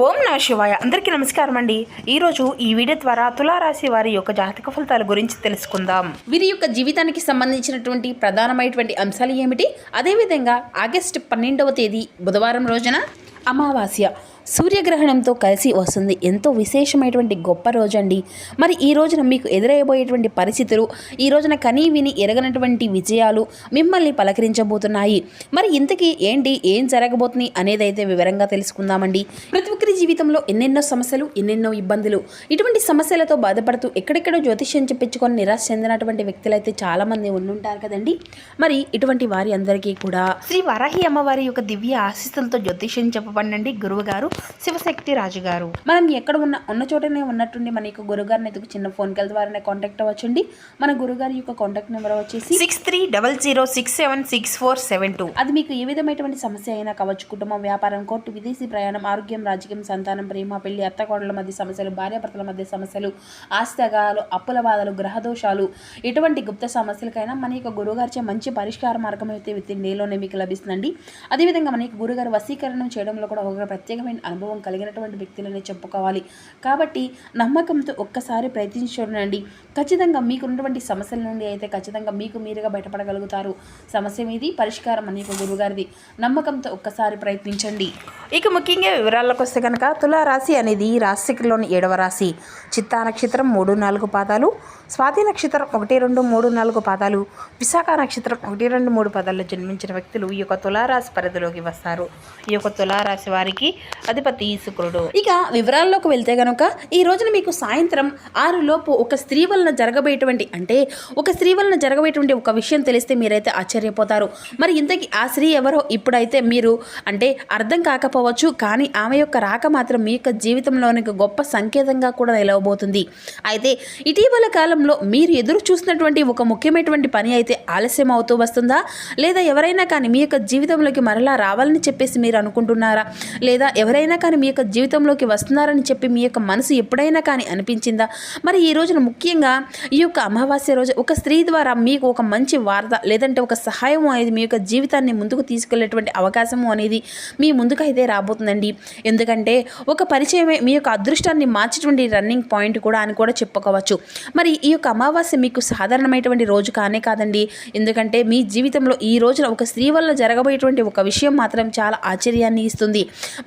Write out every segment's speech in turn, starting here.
ఓం నమ శివాయ. అందరికీ నమస్కారం అండి. ఈరోజు ఈ వీడియో ద్వారా తులారాశి వారి యొక్క జాతక ఫలితాల గురించి తెలుసుకుందాం. వీరి యొక్క జీవితానికి సంబంధించినటువంటి ప్రధానమైనటువంటి అంశాలు ఏమిటి, అదేవిధంగా ఆగస్టు 12వ తేదీ బుధవారం రోజున అమావాస్య సూర్యగ్రహణంతో కలిసి వస్తుంది. ఎంతో విశేషమైనటువంటి గొప్ప రోజు అండి. మరి ఈ రోజున మీకు ఎదురయ్యబోయేటువంటి పరిస్థితులు, ఈ రోజున కనీ విని ఎరగనటువంటి విజయాలు మిమ్మల్ని పలకరించబోతున్నాయి. మరి ఇంతకీ ఏంటి, ఏం జరగబోతుంది అనేది అయితే వివరంగా తెలుసుకుందామండి. ప్రతి ఒక్కరి జీవితంలో ఎన్నెన్నో సమస్యలు, ఎన్నెన్నో ఇబ్బందులు, ఇటువంటి సమస్యలతో బాధపడుతూ ఎక్కడెక్కడో జ్యోతిష్యం చెప్పించుకొని నిరాశ చెందినటువంటి వ్యక్తులు అయితే చాలామంది ఉండుంటారు కదండి. మరి ఇటువంటి వారి అందరికీ కూడా శ్రీ వరాహి అమ్మవారి యొక్క దివ్య ఆశీస్సులతో జ్యోతిష్యం చెప్పబడినండి గురువుగారు శివశక్తి రాజు గారు. మనం ఎక్కడ ఉన్న చోటనే ఉన్నట్టుండి మన యొక్క గురుగారిని ఎదుగు చిన్న ఫోన్ కాల్ ద్వారానే కాంటాక్ట్ అవ్వచ్చండి. మన గురుగారి యొక్క కాంటాక్ట్ నెంబర్ వచ్చేసి 6300676472. అది మీకు ఏ విధమైనటువంటి సమస్య అయినా కావచ్చు, కుటుంబం, వ్యాపారం, కోర్టు, విదేశీ ప్రయాణం, ఆరోగ్యం, రాజకీయం, సంతానం, ప్రేమ, పెళ్లి, అత్తకోడల మధ్య సమస్యలు, భార్యాభర్తల మధ్య సమస్యలు, ఆస్తిగాలు, అప్పుల బాధలు, గ్రహదోషాలు, ఎటువంటి గుప్త సమస్యలకైనా మన యొక్క గురుగారిచే మంచి పరిష్కార మార్గం అయితే విత్ ఇన్ డేలోనే మీకు లభిస్తుందండి. అదేవిధంగా మన యొక్క గురుగారు వశీకరణం చేయడంలో కూడా ఒక ప్రత్యేకమైన అనుభవం కలిగినటువంటి వ్యక్తులనే చెప్పుకోవాలి. కాబట్టి నమ్మకంతో ఒక్కసారి ప్రయత్నించి చూడండి. ఖచ్చితంగా మీకున్నటువంటి సమస్యల నుండి అయితే ఖచ్చితంగా మీకు మీరుగా బయటపడగలుగుతారు. సమస్య మీది, పరిష్కారం మన యొక్క గురుగారిది. నమ్మకంతో ఒక్కసారి ప్రయత్నించండి. ఇక ముఖ్యంగా వివరాలకు వస్తే కనుక తులారాశి అనేది రాశిలోని 7వ రాశి. చిత్తా నక్షత్రం 3-4 పాదాలు, స్వాతి నక్షత్రం 1-2-3-4 పాదాలు, విశాఖ నక్షత్రం 1-2-3 పాదాల్లో జన్మించిన వ్యక్తులు ఈ యొక్క తులారాశి పరిధిలోకి వస్తారు. ఈ యొక్క తులారాశి వారికి అధిపతి శుక్రుడు. ఇక వివరాల్లోకి వెళ్తే గనుక ఈ రోజున మీకు సాయంత్రం 6 లోపు ఒక స్త్రీ వలన జరగబోయేటువంటి ఒక విషయం తెలిస్తే మీరైతే ఆశ్చర్యపోతారు. మరి ఇంతకీ ఆ స్త్రీ ఎవరో ఇప్పుడైతే మీరు అర్థం కాకపోవచ్చు, కానీ ఆమె యొక్క రాక మాత్రం మీ యొక్క జీవితంలోనికి గొప్ప సంకేతంగా కూడా నిలవబోతుంది. అయితే ఇటీవల కాలంలో మీరు ఎదురు చూసినటువంటి ఒక ముఖ్యమైనటువంటి పని అయితే ఆలస్యం అవుతూ వస్తుందా, లేదా ఎవరైనా కానీ మీ యొక్క జీవితంలోకి మరలా రావాలని చెప్పేసి మీరు అనుకుంటున్నారా, లేదా ఎవరైనా కానీ మీ యొక్క జీవితంలోకి వస్తున్నారని చెప్పి మీ యొక్క మనసు ఎప్పుడైనా కానీ అనిపించిందా? మరి ఈ రోజున ముఖ్యంగా ఈ యొక్క అమావాస్య రోజు ఒక స్త్రీ ద్వారా మీకు ఒక మంచి వార్త లేదంటే ఒక సహాయం అనేది మీ యొక్క జీవితాన్ని ముందుకు తీసుకెళ్లేటువంటి అవకాశము అనేది మీ ముందుకు అయితే రాబోతుందండి. ఎందుకంటే ఒక పరిచయమే మీ యొక్క అదృష్టాన్ని మార్చేటువంటి రన్నింగ్ పాయింట్ కూడా అని కూడా చెప్పుకోవచ్చు. మరి ఈ యొక్క అమావాస్య మీకు సాధారణమైనటువంటి రోజు కానే కాదండి. ఎందుకంటే మీ జీవితంలో ఈ రోజున ఒక స్త్రీ వల్ల జరగబోయేటువంటి ఒక విషయం మాత్రం చాలా ఆశ్చర్యాన్ని ఇస్తుంది.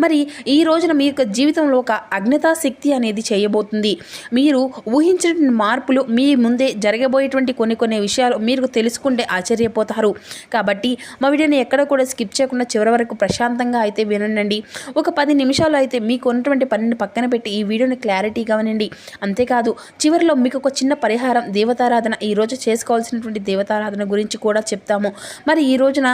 మరి ఈ రోజున మీ యొక్క జీవితంలో ఒక అజ్ఞతా శక్తి అనేది చేయబోతుంది. మీరు ఊహించిన మార్పులు, మీ ముందే జరగబోయేటువంటి కొన్ని విషయాలు మీరు తెలుసుకుంటే ఆశ్చర్యపోతారు. కాబట్టి మా వీడియోని ఎక్కడ కూడా స్కిప్ చేయకుండా చివరి వరకు ప్రశాంతంగా అయితే వినండి. ఒక 10 నిమిషాలు అయితే మీకు ఉన్నటువంటి పనిని పక్కన పెట్టి ఈ వీడియోని క్లారిటీగా వినండి. అంతేకాదు చివరిలో మీకు ఒక చిన్న పరిహారం, దేవతారాధన, ఈరోజు చేసుకోవాల్సినటువంటి దేవతారాధన గురించి కూడా చెప్తాము. మరి ఈ రోజున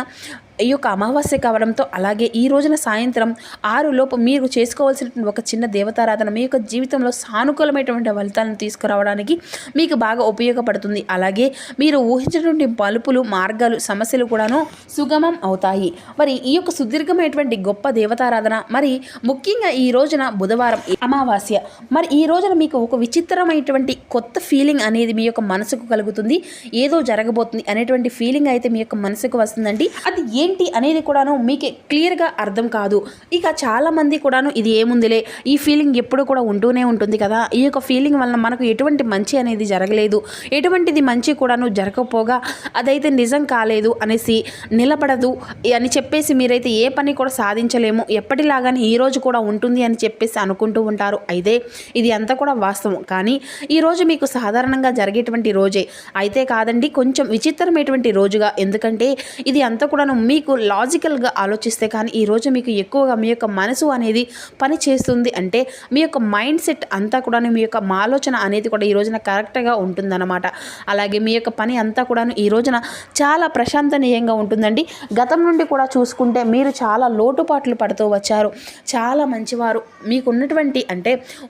ఈ యొక్క అమావాస్య కావడంతో అలాగే ఈ రోజున సాయంత్రం 6 లోపు మీరు చేసుకోవాల్సినటువంటి ఒక చిన్న దేవతారాధన మీ యొక్క జీవితంలో సానుకూలమైనటువంటి ఫలితాలను తీసుకురావడానికి మీకు బాగా ఉపయోగపడుతుంది. అలాగే మీరు ఊహించినటువంటి మలుపులు, మార్గాలు, సమస్యలు కూడాను సుగమం అవుతాయి. మరి ఈ యొక్క సుదీర్ఘమైనటువంటి గొప్ప దేవతారాధన, మరి ముఖ్యంగా ఈ రోజున బుధవారం అమావాస్య, మరి ఈ రోజున మీకు ఒక విచిత్రమైనటువంటి కొత్త ఫీలింగ్ అనేది మీ యొక్క మనసుకు కలుగుతుంది. ఏదో జరగబోతుంది అనేటువంటి ఫీలింగ్ అయితే మీ యొక్క మనసుకు వస్తుందండి. అది ఏంటి అనేది కూడాను మీకు క్లియర్గా అర్థం కాదు. ఇక చాలామంది కూడాను ఇది ఏముందిలే, ఈ ఫీలింగ్ ఎప్పుడు కూడా ఉంటూనే ఉంటుంది కదా, ఈ యొక్క ఫీలింగ్ వలన మనకు ఎటువంటి మంచి అనేది జరగలేదు, ఎటువంటిది మంచి కూడాను జరగకపోగా అదైతే నిజం కాలేదు అనేసి నిలబడదు అని చెప్పేసి మీరైతే ఏ పని కూడా సాధించలేము, ఎప్పటిలాగానే ఈ రోజు కూడా ఉంటుంది అని చెప్పేసి అనుకుంటూ ఉంటారు. అయితే ఇది అంతా కూడా వాస్తవం. కానీ ఈరోజు మీకు సాధారణంగా జరిగేటువంటి రోజే అయితే కాదండి, కొంచెం విచిత్రమైనటువంటి రోజుగా. ఎందుకంటే ఇది అంతా కూడాను మీకు లాజికల్గా ఆలోచిస్తే కానీ ఈరోజు మీకు ఎక్కువగా మీ యొక్క మనసు అనేది పని చేస్తుంది. అంటే మీ యొక్క మైండ్ సెట్ అంతా కూడా, మీ యొక్క ఆలోచన అనేది కూడా ఈ రోజున కరెక్ట్గా ఉంటుందన్నమాట. అలాగే మీ యొక్క పని అంతా కూడా ఈ రోజున చాలా ప్రశాంతనీయంగా ఉంటుందండి. గతం నుండి కూడా చూసుకుంటే మీరు చాలా లోటుపాట్లు పడుతూ వచ్చారు. చాలా మంచివారు, మీకు ఉన్నటువంటి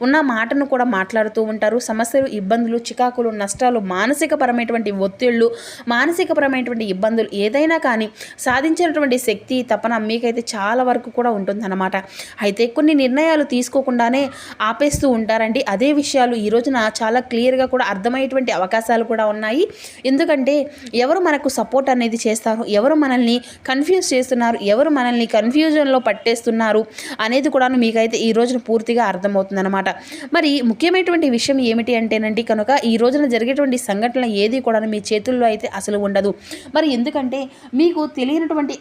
ఉన్న మాటను కూడా మాట్లాడుతూ ఉంటారు. సమస్యలు, ఇబ్బందులు, చికాకులు, నష్టాలు, మానసికపరమైనటువంటి ఒత్తిళ్లు, మానసికపరమైనటువంటి ఇబ్బందులు ఏదైనా కానీ సాధించే సాధించినటువంటి శక్తి తపన మీకైతే చాలా వరకు కూడా ఉంటుందన్నమాట. అయితే కొన్ని నిర్ణయాలు తీసుకోకుండానే ఆపేస్తూ ఉంటారండి. అదే విషయాలు ఈ రోజున చాలా క్లియర్గా కూడా అర్థమయ్యేటువంటి అవకాశాలు కూడా ఉన్నాయి. ఎందుకంటే ఎవరు మనకు సపోర్ట్ అనేది చేస్తారు, ఎవరు మనల్ని కన్ఫ్యూజ్ చేస్తున్నారు, ఎవరు మనల్ని కన్ఫ్యూజన్లో పట్టేస్తున్నారు అనేది కూడా మీకైతే ఈ రోజున పూర్తిగా అర్థమవుతుందన్నమాట. మరి ముఖ్యమైనటువంటి విషయం ఏమిటి అంటేనండి కనుక ఈ రోజున జరిగేటువంటి సంఘటన ఏది కూడా మీ చేతుల్లో అయితే అసలు ఉండదు. మరి ఎందుకంటే మీకు తెలియనటువంటి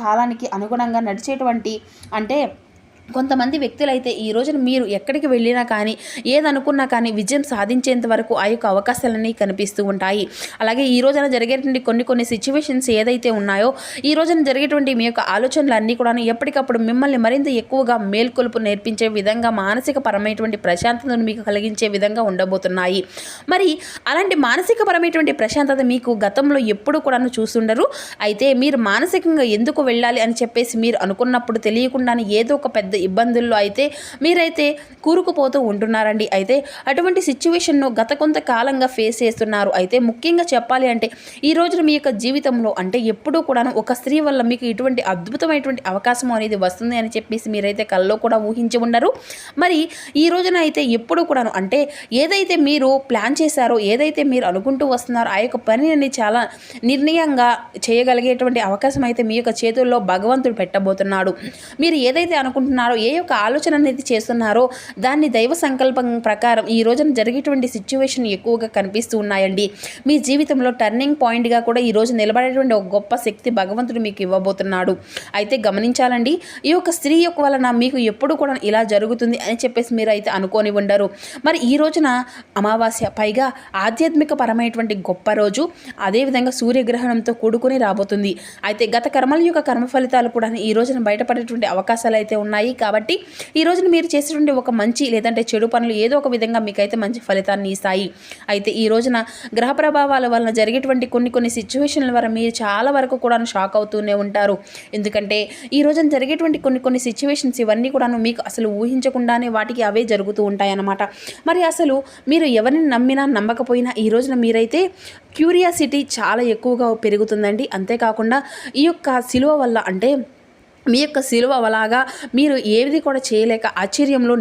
కాలానికి అనుగుణంగా నడిచేటువంటి అంటే కొంతమంది వ్యక్తులైతే ఈ రోజున మీరు ఎక్కడికి వెళ్ళినా కానీ ఏదనుకున్నా కానీ విజయం సాధించేంత వరకు ఆ యొక్క అవకాశాలన్నీ కనిపిస్తూ ఉంటాయి. అలాగే ఈ రోజున జరిగేటువంటి కొన్ని సిచ్యువేషన్స్ ఏదైతే ఉన్నాయో ఈ రోజున జరిగేటువంటి మీ యొక్క ఆలోచనలు అన్నీ కూడా ఎప్పటికప్పుడు మిమ్మల్ని మరింత ఎక్కువగా మేల్కొలుపు నేర్పించే విధంగా మానసిక పరమైనటువంటి ప్రశాంతతను మీకు కలిగించే విధంగా ఉండబోతున్నాయి. మరి అలాంటి మానసిక పరమైనటువంటి ప్రశాంతత మీకు గతంలో ఎప్పుడు కూడా చూస్తుండరు. అయితే మీరు మానసికంగా ఎందుకు వెళ్ళాలి అని చెప్పేసి మీరు అనుకున్నప్పుడు తెలియకుండానే ఏదో ఒక పెద్ద ఇబ్బందుల్లో అయితే మీరైతే కూరుకుపోతూ ఉంటున్నారండి. అయితే అటువంటి సిచ్యువేషన్ను గత కొంతకాలంగా ఫేస్ చేస్తున్నారు. అయితే ముఖ్యంగా చెప్పాలి అంటే ఈ రోజున మీ యొక్క జీవితంలో అంటే ఎప్పుడూ కూడా ఒక స్త్రీ వల్ల మీకు ఇటువంటి అద్భుతమైనటువంటి అవకాశం అనేది వస్తుంది అని చెప్పేసి మీరైతే కల్లో కూడా ఊహించి ఉండరు. మరి ఈ రోజున అయితే ఎప్పుడూ కూడాను అంటే ఏదైతే మీరు ప్లాన్ చేశారో ఏదైతే మీరు అనుకుంటూ వస్తున్నారో ఆ యొక్క పనిని చాలా నిర్ణయంగా చేయగలిగేటువంటి అవకాశం అయితే మీ యొక్క చేతుల్లో భగవంతుడు పెట్టబోతున్నాడు. మీరు ఏదైతే అనుకుంటున్నారో ఏ యొక్క ఆలోచన అనేది చేస్తున్నారో దాన్ని దైవ సంకల్పం ప్రకారం ఈ రోజున జరిగేటువంటి సిచ్యువేషన్ ఎక్కువగా కనిపిస్తూ ఉన్నాయండి. మీ జీవితంలో టర్నింగ్ పాయింట్గా కూడా ఈ రోజు నిలబడేటువంటి ఒక గొప్ప శక్తి భగవంతుడు మీకు ఇవ్వబోతున్నాడు. అయితే గమనించాలండి, ఈ యొక్క స్త్రీ యొక్క వలన మీకు ఎప్పుడు కూడా ఇలా జరుగుతుంది అని చెప్పేసి మీరు అయితే అనుకోని ఉండరు. మరి ఈ రోజున అమావాస్య, పైగా ఆధ్యాత్మిక పరమైనటువంటి గొప్ప రోజు, అదేవిధంగా సూర్యగ్రహణంతో కూడుకుని రాబోతుంది. అయితే గత కర్మల యొక్క కర్మ ఫలితాలు కూడా ఈ రోజున బయటపడేటువంటి అవకాశాలు అయితే ఉన్నాయి. కాబట్టి ఈ రోజున మీరు చేసేటువంటి ఒక మంచి లేదంటే చెడు పనులు ఏదో ఒక విధంగా మీకైతే మంచి ఫలితాన్ని ఇస్తాయి. అయితే ఈ రోజున గ్రహ ప్రభావాల వలన జరిగేటువంటి కొన్ని సిచ్యువేషన్ల వల్ల మీరు చాలా వరకు కూడా షాక్ అవుతూనే ఉంటారు. ఎందుకంటే ఈ రోజున జరిగేటువంటి కొన్ని సిచ్యువేషన్స్ ఇవన్నీ కూడా మీకు అసలు ఊహించకుండానే వాటికి అవే జరుగుతూ ఉంటాయన్నమాట. మరి అసలు మీరు ఎవరిని నమ్మినా నమ్మకపోయినా ఈ రోజున మీరైతే క్యూరియాసిటీ చాలా ఎక్కువగా పెరుగుతుందండి. అంతేకాకుండా ఈ యొక్క సిలువ వల్ల అంటే మీ యొక్క సిలువ అలాగా మీరు ఏది కూడా చేయలేక ఆశ్చర్యంలో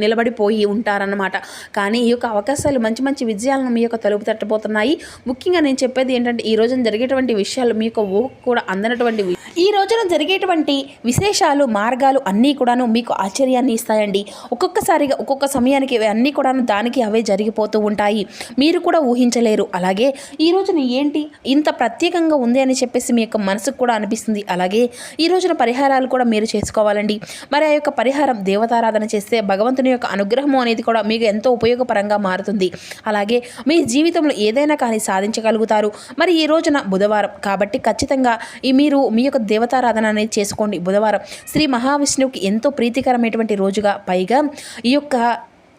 నిలబడిపోయి ఉంటారన్నమాట. కానీ ఈ యొక్క అవకాశాలు మంచి విజయాలను మీ యొక్క తలుపు తట్టబోతున్నాయి. ముఖ్యంగా నేను చెప్పేది ఏంటంటే ఈ రోజున జరిగేటువంటి విషయాలు మీ యొక్క ఊహ కూడా అందనటువంటి ఈ రోజున జరిగేటువంటి విశేషాలు మార్గాలు అన్నీ కూడాను మీకు ఆశ్చర్యాన్ని ఇస్తాయండి. ఒక్కొక్కసారిగా ఒక్కొక్క సమయానికి అన్నీ కూడాను దానికి అవే జరిగిపోతూ ఉంటాయి. మీరు కూడా ఊహించలేరు. అలాగే ఈ రోజున ఏంటి ఇంత ప్రత్యేకంగా ఉంది అని చెప్పేసి మీ యొక్క మనసుకు కూడా అనిపిస్తుంది. అలాగే ఈ రోజున పరిహారాలు కూడా మీరు చేసుకోవాలండి. మరి ఆ యొక్క పరిహారం దేవతారాధన చేస్తే భగవంతుని యొక్క అనుగ్రహం అనేది కూడా మీకు ఎంతో ఉపయోగపరంగా మారుతుంది. అలాగే మీ జీవితంలో ఏదైనా కానీ సాధించగలుగుతారు. మరి ఈ రోజున బుధవారం కాబట్టి ఖచ్చితంగా మీరు మీ యొక్క దేవతారాధన అనేది చేసుకోండి. బుధవారం శ్రీ మహావిష్ణువుకి ఎంతో ప్రీతికరమైనటువంటి రోజుగా, పైగా ఈ యొక్క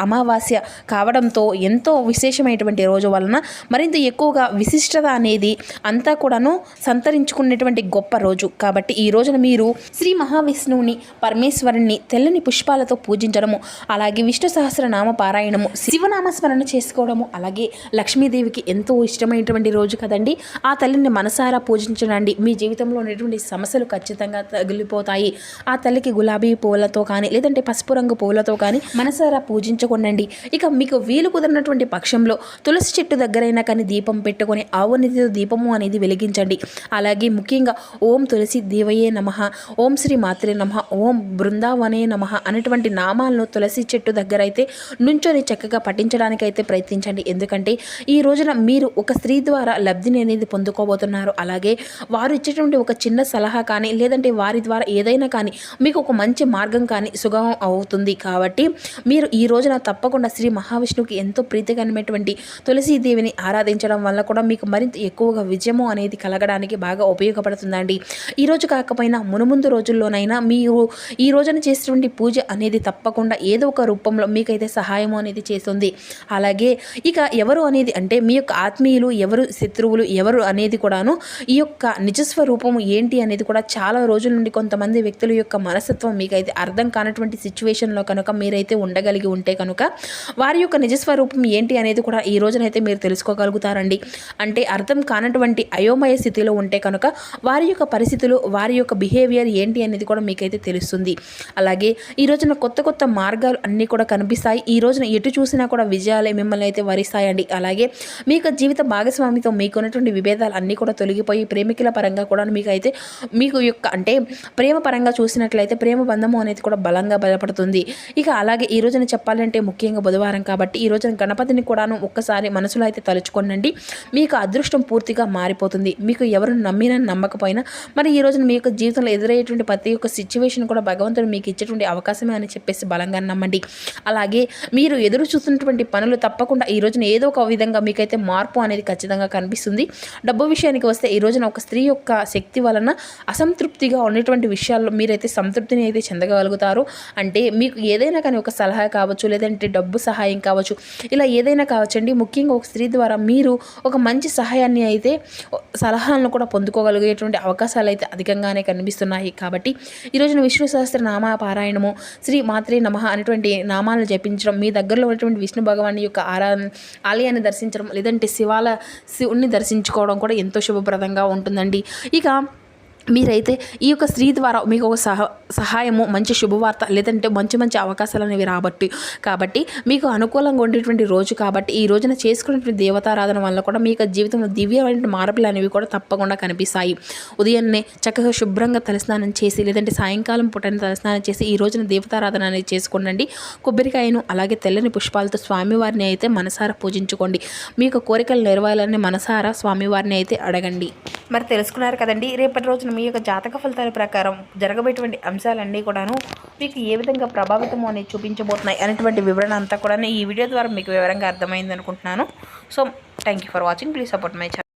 అమావాస్య కావడంతో ఎంతో విశేషమైనటువంటి రోజు వలన మరింత ఎక్కువగా విశిష్టత అనేది అంతా కూడాను సంతరించుకునేటువంటి గొప్ప రోజు. కాబట్టి ఈ రోజున మీరు శ్రీ మహావిష్ణువుని, పరమేశ్వరుని తెల్లని పుష్పాలతో పూజించడము, అలాగే విష్ణు సహస్రనామ పారాయణము, శివనామస్మరణ చేసుకోవడము, అలాగే లక్ష్మీదేవికి ఎంతో ఇష్టమైనటువంటి రోజు కదండి. ఆ తల్లిని మనసారా పూజించడండి. మీ జీవితంలో ఉన్నటువంటి సమస్యలు ఖచ్చితంగా తగిలిపోతాయి. ఆ తల్లికి గులాబీ పూలతో కానీ లేదంటే పసుపు రంగు పూలతో కానీ మనసారా పూజించ ఉండండి. ఇక మీకు వీలు కుదిరినటువంటి పక్షంలో తులసి చెట్టు దగ్గరైనా కానీ దీపం పెట్టుకొని ఆవునిధితో దీపము అనేది వెలిగించండి. అలాగే ముఖ్యంగా ఓం తులసి దేవయే నమః, ఓం శ్రీ మాత్రే నమః, ఓం బృందావనే నమః అనేటువంటి నామాలను తులసి చెట్టు దగ్గర అయితే నుంచొని చక్కగా పఠించడానికైతే ప్రయత్నించండి. ఎందుకంటే ఈ రోజున మీరు ఒక స్త్రీ ద్వారా లబ్ధిని అనేది పొందుకోబోతున్నారు. అలాగే వారు ఇచ్చేటువంటి ఒక చిన్న సలహా కానీ లేదంటే వారి ద్వారా ఏదైనా కానీ మీకు ఒక మంచి మార్గం కానీ సుగమం అవుతుంది. కాబట్టి మీరు ఈ రోజున తప్పకుండా శ్రీ మహావిష్ణువుకి ఎంతో ప్రీతికరమైనటువంటి తులసీదేవిని ఆరాధించడం వల్ల కూడా మీకు మరింత ఎక్కువగా విజయము అనేది కలగడానికి బాగా ఉపయోగపడుతుందండి. ఈరోజు కాకపోయినా మునుముందు రోజుల్లోనైనా మీరు ఈ రోజున చేసేటువంటి పూజ అనేది తప్పకుండా ఏదో ఒక రూపంలో మీకైతే సహాయము అనేది చేస్తుంది. అలాగే ఇక ఎవరు అనేది అంటే మీ యొక్క ఆత్మీయులు ఎవరు, శత్రువులు ఎవరు అనేది కూడాను ఈ యొక్క నిజస్వరూపము ఏంటి అనేది కూడా చాలా రోజుల నుండి కొంతమంది వ్యక్తుల యొక్క మనస్తత్వం మీకైతే అర్థం కానటువంటి సిచ్యువేషన్లో కనుక మీరైతే ఉండగలిగి ఉంటే కనుక వారి యొక్క నిజస్వరూపం ఏంటి అనేది కూడా ఈ రోజునైతే మీరు తెలుసుకోగలుగుతారండి. అంటే అర్థం కానటువంటి అయోమయ స్థితిలో ఉంటే కనుక వారి యొక్క పరిస్థితులు, వారి యొక్క బిహేవియర్ ఏంటి అనేది కూడా మీకైతే తెలుస్తుంది. అలాగే ఈ రోజున కొత్త కొత్త మార్గాలు అన్నీ కూడా కనిపిస్తాయి. ఈ రోజున ఎటు చూసినా కూడా విజయాలే మిమ్మల్ని అయితే వరిస్తాయండి. అలాగే మీ యొక్క జీవిత భాగస్వామితో మీకున్నటువంటి విభేదాలు అన్నీ కూడా తొలగిపోయి ప్రేమికుల పరంగా కూడా మీకైతే మీకు యొక్క అంటే ప్రేమ పరంగా చూసినట్లయితే ప్రేమ బంధము అనేది కూడా బలంగా బలపడుతుంది. ఇక అలాగే ఈ రోజున చెప్పాలంటే ముఖ్యంగా బుధవారం కాబట్టి ఈ రోజున గణపతిని కూడాను ఒక్కసారి మనసులో అయితే తలుచుకోనండి. మీకు అదృష్టం పూర్తిగా మారిపోతుంది. మీకు ఎవరు నమ్మినా నమ్మకపోయినా మరి ఈ రోజున మీ యొక్క జీవితంలో ఎదురయ్యేటువంటి ప్రతి ఒక్క సిచ్యువేషన్ కూడా భగవంతుడు మీకు ఇచ్చేటువంటి అవకాశమే అని చెప్పేసి బలంగా నమ్మండి. అలాగే మీరు ఎదురు చూస్తున్నటువంటి పనులు తప్పకుండా ఈ రోజున ఏదో ఒక విధంగా మీకైతే మార్పు అనేది ఖచ్చితంగా కనిపిస్తుంది. డబ్బు విషయానికి వస్తే ఈ రోజున ఒక స్త్రీ యొక్క శక్తి వలన అసంతృప్తిగా ఉన్నటువంటి విషయాల్లో మీరైతే సంతృప్తిని అయితే చెందగలుగుతారు. అంటే మీకు ఏదైనా కానీ ఒక సలహా కావచ్చు, లేదంటే డబ్బు సహాయం కావచ్చు, ఇలా ఏదైనా కావచ్చండి. ముఖ్యంగా ఒక స్త్రీ ద్వారా మీరు ఒక మంచి సహాయాన్ని అయితే సలహాలను కూడా పొందుకోగలిగేటువంటి అవకాశాలు అయితే అధికంగానే కనిపిస్తున్నాయి. కాబట్టి ఈ రోజున విష్ణు సహస్ర నామ పారాయణము, శ్రీ మాత్రే నమః అనేటువంటి నామాలను జపించడం, మీ దగ్గరలో ఉన్నటువంటి విష్ణు భగవాన్ యొక్క ఆలయాన్ని దర్శించడం, లేదంటే శివుణ్ణి దర్శించుకోవడం కూడా ఎంతో శుభప్రదంగా ఉంటుందండి. ఇక మీరైతే ఈ యొక్క స్త్రీ ద్వారా మీకు ఒక సహాయము, మంచి శుభవార్త, లేదంటే మంచి మంచి అవకాశాలు అనేవి కాబట్టి మీకు అనుకూలంగా ఉండేటువంటి రోజు కాబట్టి ఈ రోజున చేసుకునేటువంటి దేవతారాధన వల్ల కూడా మీ యొక్క జీవితంలో దివ్యమైన మార్పులు అనేవి కూడా తప్పకుండా కనిపిస్తాయి. ఉదయాన్నే చక్కగా శుభ్రంగా తలస్నానం చేసి, లేదంటే సాయంకాలం పూటని తలస్నానం చేసి ఈ రోజున దేవతారాధన అనేది చేసుకోండి. కొబ్బరికాయను అలాగే తెల్లని పుష్పాలతో స్వామివారిని అయితే మనసారా పూజించుకోండి. మీ యొక్క కోరికలు నెరవేరాలని మనసారా స్వామివారిని అయితే అడగండి. మరి తెలుసుకున్నారు కదండి, రేపటి రోజున మీ యొక్క జాతక ఫలితాల ప్రకారం జరగబోయేటువంటి అంశాలన్నీ కూడాను మీకు ఏ విధంగా ప్రభావితము అనేది చూపించబోతున్నాయి అనేటువంటి వివరణ అంతా కూడా ఈ వీడియో ద్వారా మీకు వివరంగా అర్థమైంది అనుకుంటున్నాను. So thank you for watching. Please support my channel.